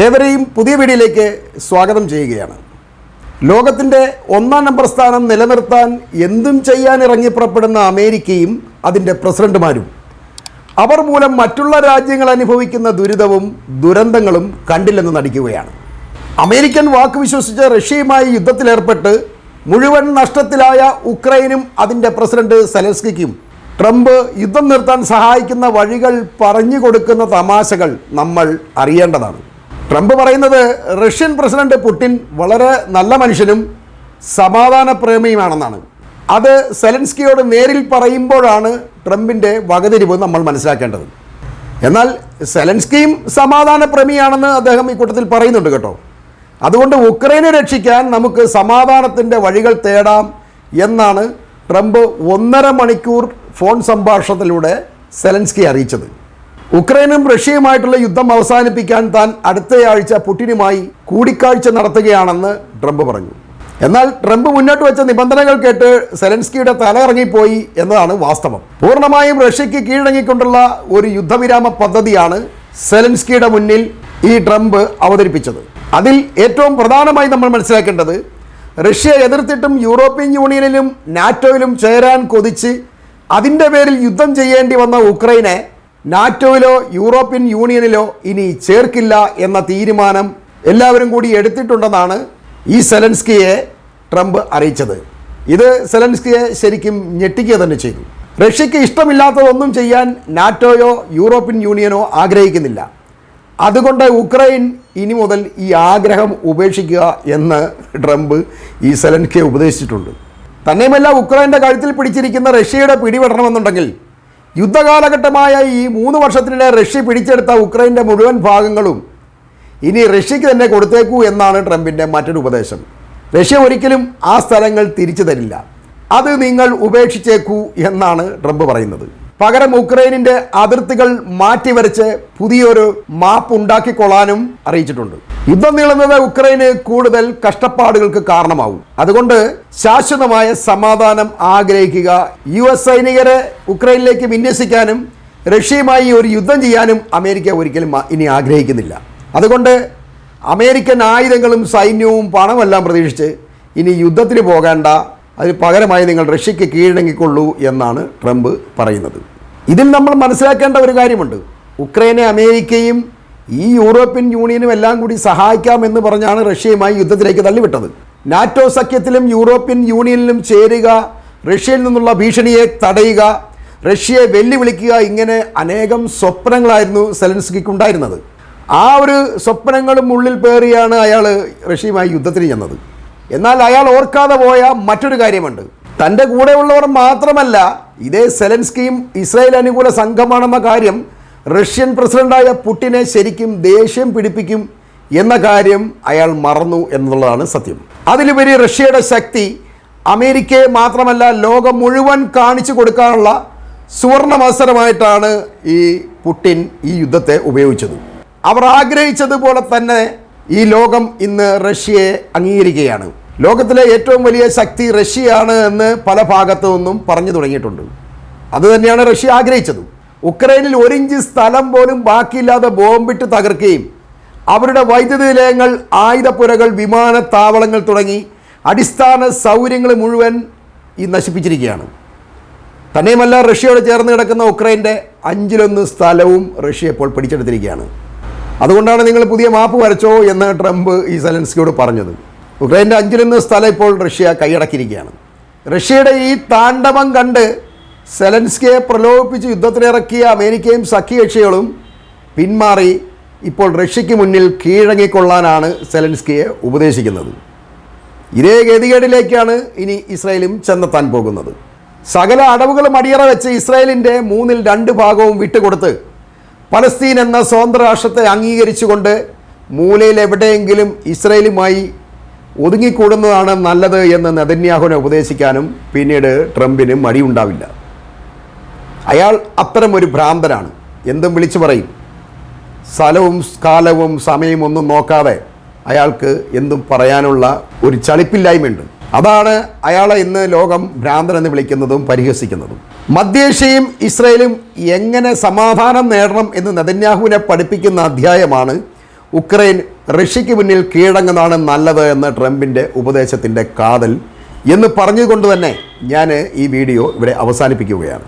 ഏവരെയും പുതിയ വീഡിയോയിലേക്ക് സ്വാഗതം ചെയ്യുകയാണ്. ലോകത്തിൻ്റെ 1-ാം നമ്പർ സ്ഥാനം നിലനിർത്താൻ എന്തും ചെയ്യാൻ ഇറങ്ങിപ്പുറപ്പെടുന്ന അമേരിക്കയും അതിൻ്റെ പ്രസിഡന്റുമാരും അവർ മൂലം മറ്റുള്ള രാജ്യങ്ങൾ അനുഭവിക്കുന്ന ദുരിതവും ദുരന്തങ്ങളും കണ്ടില്ലെന്ന് നടിക്കുകയാണ്. അമേരിക്കൻ വാക്ക് വിശ്വസിച്ച് റഷ്യയുമായി യുദ്ധത്തിലേർപ്പെട്ട് മുഴുവൻ നഷ്ടത്തിലായ ഉക്രൈനും അതിൻ്റെ പ്രസിഡന്റ് സെലൻസ്കിക്കും ട്രംപ് യുദ്ധം നിർത്താൻ സഹായിക്കുന്ന വഴികൾ പറഞ്ഞു കൊടുക്കുന്ന തമാശകൾ നമ്മൾ അറിയേണ്ടതാണ്. ട്രംപ് പറയുന്നത് റഷ്യൻ പ്രസിഡന്റ് പുടിൻ വളരെ നല്ല മനുഷ്യനും സമാധാന പ്രേമിയുമാണെന്നാണ്. അത് സെലൻസ്കിയോട് നേരിൽ പറയുമ്പോഴാണ് ട്രംപിൻ്റെ വകതിരിവ് നമ്മൾ മനസ്സിലാക്കേണ്ടത്. എന്നാൽ സെലൻസ്കിയും സമാധാന പ്രേമിയാണെന്ന് അദ്ദേഹം ഈ കൂട്ടത്തിൽ പറയുന്നുണ്ട് കേട്ടോ. അതുകൊണ്ട് ഉക്രൈനെ രക്ഷിക്കാൻ നമുക്ക് സമാധാനത്തിൻ്റെ വഴികൾ തേടാം എന്നാണ് ട്രംപ് 1.5 മണിക്കൂർ ഫോൺ സംഭാഷണത്തിലൂടെ സെലൻസ്കി അറിയിച്ചത്. ഉക്രൈനും റഷ്യയുമായിട്ടുള്ള യുദ്ധം അവസാനിപ്പിക്കാൻ താൻ അടുത്തയാഴ്ച പുടിനുമായി കൂടിക്കാഴ്ച നടത്തുകയാണെന്ന് ട്രംപ് പറഞ്ഞു. എന്നാൽ ട്രംപ് മുന്നോട്ട് വെച്ച നിബന്ധനകൾ കേട്ട് സെലൻസ്കിയുടെ തല ഇറങ്ങിപ്പോയി എന്നതാണ് വാസ്തവം. പൂർണ്ണമായും റഷ്യയ്ക്ക് കീഴടങ്ങിക്കൊണ്ടുള്ള ഒരു യുദ്ധവിരാമ പദ്ധതിയാണ് സെലൻസ്കിയുടെ മുന്നിൽ ഈ ട്രംപ് അവതരിപ്പിച്ചത്. അതിൽ ഏറ്റവും പ്രധാനമായി നമ്മൾ മനസ്സിലാക്കേണ്ടത് റഷ്യ എതിർത്തിട്ടും യൂറോപ്യൻ യൂണിയനിലും നാറ്റോയിലും ചേരാൻ കൊതിച്ച് അതിൻ്റെ പേരിൽ യുദ്ധം ചെയ്യേണ്ടി വന്ന ഉക്രൈനെ നാറ്റോയിലോ യൂറോപ്യൻ യൂണിയനിലോ ഇനി ചേർക്കില്ല എന്ന തീരുമാനം എല്ലാവരും കൂടി എടുത്തിട്ടുണ്ടെന്നാണ് ഈ സെലൻസ്കിയെ ട്രംപ് അറിയിച്ചത്. ഇത് സെലൻസ്കിയെ ശരിക്കും ഞെട്ടിക്കുക തന്നെ ചെയ്തു. റഷ്യയ്ക്ക് ഇഷ്ടമില്ലാത്തതൊന്നും ചെയ്യാൻ നാറ്റോയോ യൂറോപ്യൻ യൂണിയനോ ആഗ്രഹിക്കുന്നില്ല. അതുകൊണ്ട് ഉക്രൈൻ ഇനി മുതൽ ഈ ആഗ്രഹം ഉപേക്ഷിക്കുക എന്ന് ട്രംപ് ഈ സെലൻസ്കിയെ ഉപദേശിച്ചിട്ടുണ്ട്. തന്നെയുമല്ല, ഉക്രൈൻ്റെ കഴുത്തിൽ പിടിച്ചിരിക്കുന്ന റഷ്യയുടെ പിടിപെടണമെന്നുണ്ടെങ്കിൽ യുദ്ധകാലഘട്ടമായ ഈ 3 വർഷത്തിനിടെ റഷ്യ പിടിച്ചെടുത്ത ഉക്രൈൻ്റെ മുഴുവൻ ഭാഗങ്ങളും ഇനി റഷ്യയ്ക്ക് തന്നെ കൊടുത്തേക്കൂ എന്നാണ് ട്രംപിൻ്റെ മറ്റൊരു ഉപദേശം. റഷ്യ ഒരിക്കലും ആ സ്ഥലങ്ങൾ തിരിച്ചു തരില്ല, അത് നിങ്ങൾ ഉപേക്ഷിച്ചേക്കൂ എന്നാണ് ട്രംപ് പറയുന്നത്. പകരം ഉക്രൈനിൻ്റെ അതിർത്തികൾ മാറ്റിവരച്ച് പുതിയൊരു മാപ്പ് ഉണ്ടാക്കിക്കൊള്ളാനും അറിയിച്ചിട്ടുണ്ട്. യുദ്ധം നീളുന്നത് ഉക്രൈന് കൂടുതൽ കഷ്ടപ്പാടുകൾക്ക് കാരണമാവും. അതുകൊണ്ട് ശാശ്വതമായ സമാധാനം ആഗ്രഹിക്കുക. US സൈനികരെ ഉക്രൈനിലേക്ക് വിന്യസിക്കാനും റഷ്യയുമായി ഒരു യുദ്ധം ചെയ്യാനും അമേരിക്ക ഒരിക്കലും ഇനി ആഗ്രഹിക്കുന്നില്ല. അതുകൊണ്ട് അമേരിക്കൻ ആയുധങ്ങളും സൈന്യവും പണമെല്ലാം പ്രതീക്ഷിച്ച് ഇനി യുദ്ധത്തിന് പോകേണ്ട, അതിന് പകരമായി നിങ്ങൾ റഷ്യയ്ക്ക് കീഴടങ്ങിക്കൊള്ളൂ എന്നാണ് ട്രംപ് പറയുന്നത്. ഇതിൽ നമ്മൾ മനസ്സിലാക്കേണ്ട ഒരു കാര്യമുണ്ട്. ഉക്രൈനെ അമേരിക്കയും ഈ യൂറോപ്യൻ യൂണിയനും എല്ലാം കൂടി സഹായിക്കാമെന്ന് പറഞ്ഞാണ് റഷ്യയുമായി യുദ്ധത്തിലേക്ക് തള്ളിവിട്ടത്. നാറ്റോ സഖ്യത്തിലും യൂറോപ്യൻ യൂണിയനിലും ചേരുക, റഷ്യയിൽ നിന്നുള്ള ഭീഷണിയെ തടയുക, റഷ്യയെ വെല്ലുവിളിക്കുക, ഇങ്ങനെ അനേകം സ്വപ്നങ്ങളായിരുന്നു സെലൻസ്കിക്കുണ്ടായിരുന്നത്. ആ ഒരു സ്വപ്നങ്ങളും ഉള്ളിൽ പേറിയാണ് അയാൾ റഷ്യയുമായി യുദ്ധത്തിന് ചെന്നത്. എന്നാൽ അയാൾ ഓർക്കാതെ പോയ മറ്റൊരു കാര്യമുണ്ട്. തൻ്റെ കൂടെയുള്ളവർ മാത്രമല്ല, ഇതേ സെലൻസ്കിയും ഇസ്രായേൽ അനുകൂല സംഘമാണെന്ന കാര്യം റഷ്യൻ പ്രസിഡന്റായ പുടിനെ ശരിക്കും ദേഷ്യം പിടിപ്പിക്കും എന്ന കാര്യം അയാൾ മറന്നു എന്നുള്ളതാണ് സത്യം. അതിലുപരി റഷ്യയുടെ ശക്തി അമേരിക്കയെ മാത്രമല്ല ലോകം മുഴുവൻ കാണിച്ചു കൊടുക്കാനുള്ള സുവർണമത്സരമായിട്ടാണ് ഈ പുടിൻ ഈ യുദ്ധത്തെ ഉപയോഗിച്ചത്. അവർ ആഗ്രഹിച്ചതുപോലെ തന്നെ ഈ ലോകം ഇന്ന് റഷ്യയെ അംഗീകരിക്കുകയാണ്. ലോകത്തിലെ ഏറ്റവും വലിയ ശക്തി റഷ്യയാണ് എന്ന് പല ഭാഗത്തു നിന്നും പറഞ്ഞു തുടങ്ങിയിട്ടുണ്ട്. അതുതന്നെയാണ് റഷ്യ ആഗ്രഹിച്ചത്. ഉക്രൈനിൽ 1 ഇഞ്ച് സ്ഥലം പോലും ബാക്കിയില്ലാതെ ബോംബിട്ട് തകർക്കുകയും അവരുടെ വൈദ്യുതി നിലയങ്ങൾ, ആയുധപ്പുരകൾ, വിമാനത്താവളങ്ങൾ തുടങ്ങി അടിസ്ഥാന സൗകര്യങ്ങൾ മുഴുവൻ ഈ നശിപ്പിച്ചിരിക്കുകയാണ്. തന്നെയുമല്ല, റഷ്യയോട് ചേർന്ന് കിടക്കുന്ന ഉക്രൈൻ്റെ 1/5 സ്ഥലവും റഷ്യ ഇപ്പോൾ പിടിച്ചെടുത്തിരിക്കുകയാണ്. അതുകൊണ്ടാണ് നിങ്ങൾ പുതിയ മാപ്പ് വരച്ചോ എന്ന് ട്രംപ് ഈ സെലൻസ്കിയോട് പറഞ്ഞത്. ഉക്രൈൻ്റെ 5/1 സ്ഥലം ഇപ്പോൾ റഷ്യ കൈയടക്കിയിരിക്കുകയാണ്. റഷ്യയുടെ ഈ താണ്ഡവം കണ്ട് സെലൻസ്കിയെ പ്രലോഭിപ്പിച്ച് യുദ്ധത്തിലിറക്കിയ അമേരിക്കയും സഖ്യകക്ഷികളും പിന്മാറി ഇപ്പോൾ റഷ്യയ്ക്ക് മുന്നിൽ കീഴടങ്ങിക്കൊള്ളാനാണ് സെലൻസ്കിയെ ഉപദേശിക്കുന്നത്. ഇതേ ഗതികേടിലേക്കാണ് ഇനി ഇസ്രായേലും ചെന്നെത്താൻ പോകുന്നത്. സകല അടവുകളും അടിയറ വെച്ച് ഇസ്രായേലിൻ്റെ 2/3 ഭാഗവും വിട്ടുകൊടുത്ത് പലസ്തീൻ എന്ന സ്വതന്ത്ര രാഷ്ട്രത്തെ അംഗീകരിച്ചുകൊണ്ട് മൂലയിൽ എവിടെയെങ്കിലും ഇസ്രായേലുമായി ഒതുങ്ങിക്കൂടുന്നതാണ് നല്ലത് എന്ന് നെതന്യാഹുവിനെ ഉപദേശിക്കാനും പിന്നീട് ട്രംപിന് മടിയുണ്ടാവില്ല. അയാൾ അത്തരം ഒരു ഭ്രാന്തനാണ്. എന്തും വിളിച്ചു പറയും. സ്ഥലവും കാലവും സമയവും ഒന്നും നോക്കാതെ അയാൾക്ക് എന്തും പറയാനുള്ള ഒരു ചളിപ്പില്ലായ്മയുണ്ട്. അതാണ് അയാളെ ഇന്ന് ലോകം ഭ്രാന്തനെന്ന് വിളിക്കുന്നതും പരിഹസിക്കുന്നതും. മധ്യേഷ്യയും ഇസ്രായേലും എങ്ങനെ സമാധാനം നേടണം എന്ന് നെതന്യാഹുവിനെ പഠിപ്പിക്കുന്ന അധ്യായമാണ് ഉക്രൈൻ റഷ്യയ്ക്ക് മുന്നിൽ കീഴടങ്ങുന്നതാണ് നല്ലത് എന്ന് ട്രംപിൻ്റെ ഉപദേശത്തിൻ്റെ കാതൽ എന്ന് പറഞ്ഞുകൊണ്ട് തന്നെ ഞാൻ ഈ വീഡിയോ ഇവിടെ അവസാനിപ്പിക്കുകയാണ്.